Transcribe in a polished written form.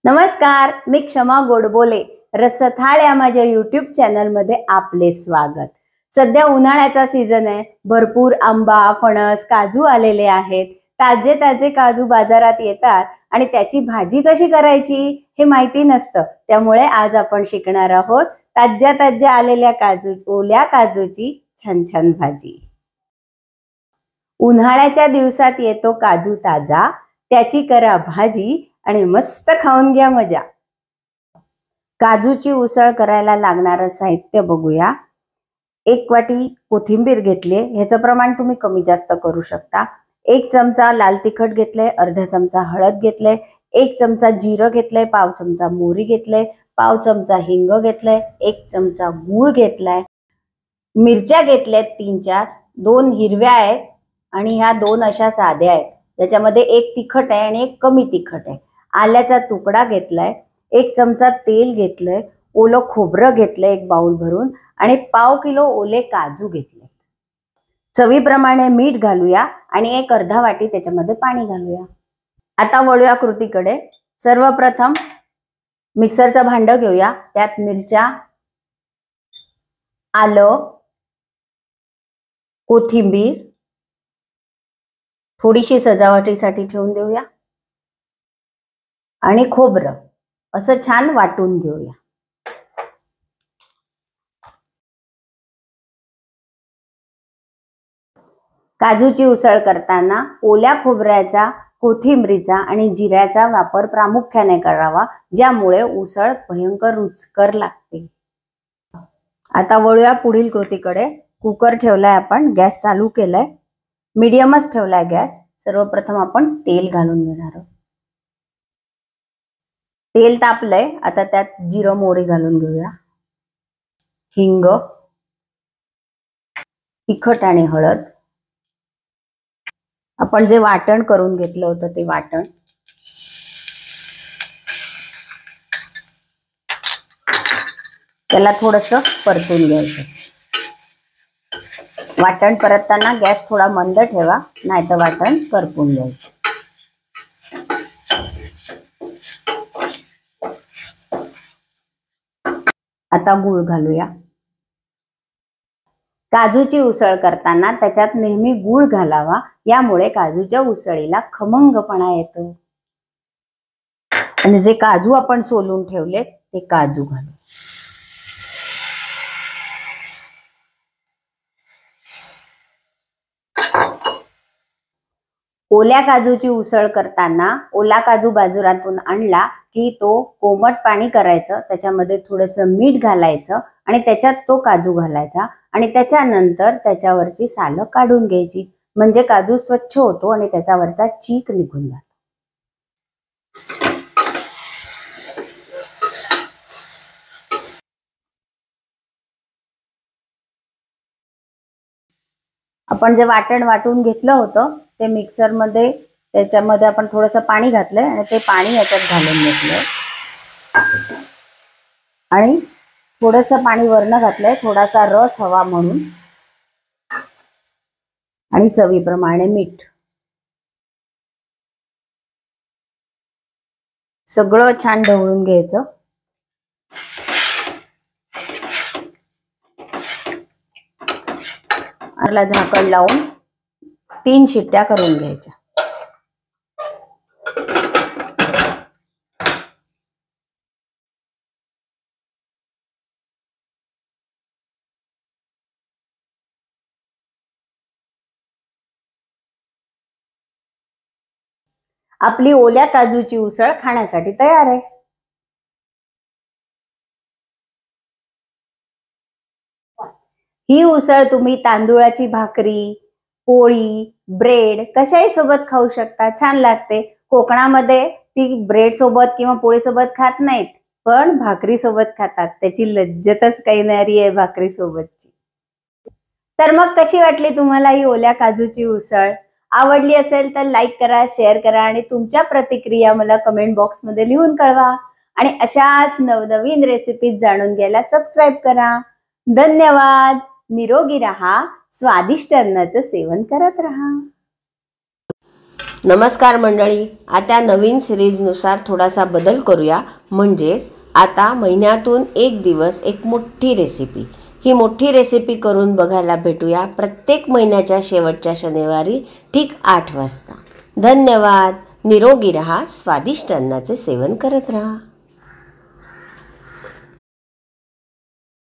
नमस्कार, मी क्षमा गोडबोले. रसथाळ या माझ्या यूट्यूब चॅनलमध्ये आपले स्वागत. सध्या उन्हाळ्याचा सीझन आहे. भरपूर आंबा, फणस, काजू आलेले आहेत. ताजे ताजे काजू बाजारात येतात आणि त्याची भाजी कशी करायची हे माहिती नसतं. त्यामुळे आज आपण शिकणार आहोत ताज्या ताज्या आलेल्या ओल्या काजूची छान छान भाजी. उन्हाळ्याच्या दिवसात येतो काजू ताजा, त्याची करा भाजी आणि मस्त खाऊन घ्या मजा. काजूची उसळ करायला लागणारं साहित्य बघूया. 1 वाटी कोथिंबीर घेतली, ह्याचं प्रमाण तुम्ही कमी जास्त करू शकता. 1 चमचा लाल तिखट घेतलंय, अर्धा चमचा हळद घेतलंय, 1 चमचा जिरं घेतलंय, पाव चमचा मोहरी घेतलंय, पाव चमचा हिंग घेतलंय, 1 चमचा गूळ घेतलाय, मिरच्या घेतल्यात 3-4, 2 हिरव्या आहेत आणि ह्या 2 अशा साध्या आहेत. त्याच्यामध्ये 1 तिखट आहे आणि 1 कमी तिखट आहे. आल्याचा तुकडा घेतलाय, 1 चमचा तेल घेतलंय, ओलं खोबरं घेतलंय 1 बाउल भरून आणि पाव किलो ओले काजू घेतले. चवीप्रमाणे मीठ घालूया आणि 1 अर्धा वाटी त्याच्यामध्ये पाणी घालूया. आता वळूया कृतीकडे. सर्वप्रथम मिक्सरचं भांडं घेऊया. त्यात मिरच्या, आलं, कोथिंबीर, थोडीशी सजावटीसाठी ठेवून देऊया आणि खोबरं असं छान वाटून घेऊया. काजूची उसळ करताना ओल्या खोबऱ्याचा, कोथिंबीरीचा आणि जिऱ्याचा वापर प्रामुख्याने करावा, ज्यामुळे उसळ भयंकर रुचकर लागते. आता वळूया पुढील कृतीकडे. कुकर ठेवलाय आपण, गॅस चालू केलाय, मीडियमच ठेवलाय गॅस. सर्वप्रथम आपण तेल घालून घेणार आहोत. तेल तापलंय, आता त्यात जिरं मोहरी घालून घेऊया, हिंग, तिखट आणि हळद. आपण जे वाटण करून घेतलं होतं ते वाटण, त्याला थोडंसं परतून घ्यायचं. वाटण परतताना गॅस थोडा मंद ठेवा, नाहीतर वाटण करपून घ्यायचं. आता गूळ घालूया. काजूची उसळ करताना त्याच्यात नेहमी गूळ घालावा, यामुळे काजूच्या उसळीला खमंगपणा येतो. आणि जे काजू आपण सोलून ठेवले ते काजू घालू. ओल्या काजूची उसळ करताना ओला काजू बाजारातून आणला की तो कोमट पाणी करायचं, त्याच्यामध्ये थोडंसं मीठ घालायचं आणि त्याच्यात तो काजू घालायचा आणि त्याच्यानंतर त्याच्यावरची सालं काढून घ्यायची, म्हणजे काजू स्वच्छ होतो आणि त्याच्यावरचा चीक निघून जातो. आपण जे वाटण वाटून घेतलं होतं ते मिक्सरमध्ये, त्याच्यामध्ये आपण थोडंसं पाणी घातलंय आणि ते पाणी याच्यात घालून घेतलंय आणि थोडंसं पाणी वरनं घातलंय, थोडासा रस हवा म्हणून, आणि चवीप्रमाणे मीठ. सगळं छान ढवळून घ्यायचं. याला झाकण लावून 3 शिट्ट्या करून घ्यायच्या. आपली ओल्या काजूची उसळ खाण्यासाठी तयार आहे. ही उसळ तुम्ही तांदूळाची भाकरी, पोळी, ब्रेड कशाही सोबत खाऊ शकता, छान लागते. कोकणामध्ये ती ब्रेड सोबत किंवा पोळी सोबत खात नाहीत, पण भाकरी सोबत खातात. त्याची लज्जतच काही न्यारी आहे भाकरी सोबतची. तर मग कशी वाटली तुम्हाला ही ओल्या काजूची उसळ? आवडली असेल तर लाईक करा, शेअर करा आणि तुमच्या प्रतिक्रिया मला कमेंट बॉक्समध्ये लिहून कळवा. आणि अशाच नवनवीन रेसिपीज जाणून घ्यायला सबस्क्राईब करा. धन्यवाद. निरोगी रहा, स्वादिष्ट अन्नाचं सेवन करत रहा. नमस्कार मंडळी, आता नवीन सिरीजनुसार थोडासा बदल करूया. म्हणजेच आता महिन्यातून एक दिवस एक मोठी रेसिपी, ही मोठी रेसिपी करून बघायला भेटूया प्रत्येक महिन्याच्या शेवटच्या शनिवारी ठीक 8 वाजता. धन्यवाद. निरोगी रहा, स्वादिष्ट अन्नाचे सेवन करत राहा.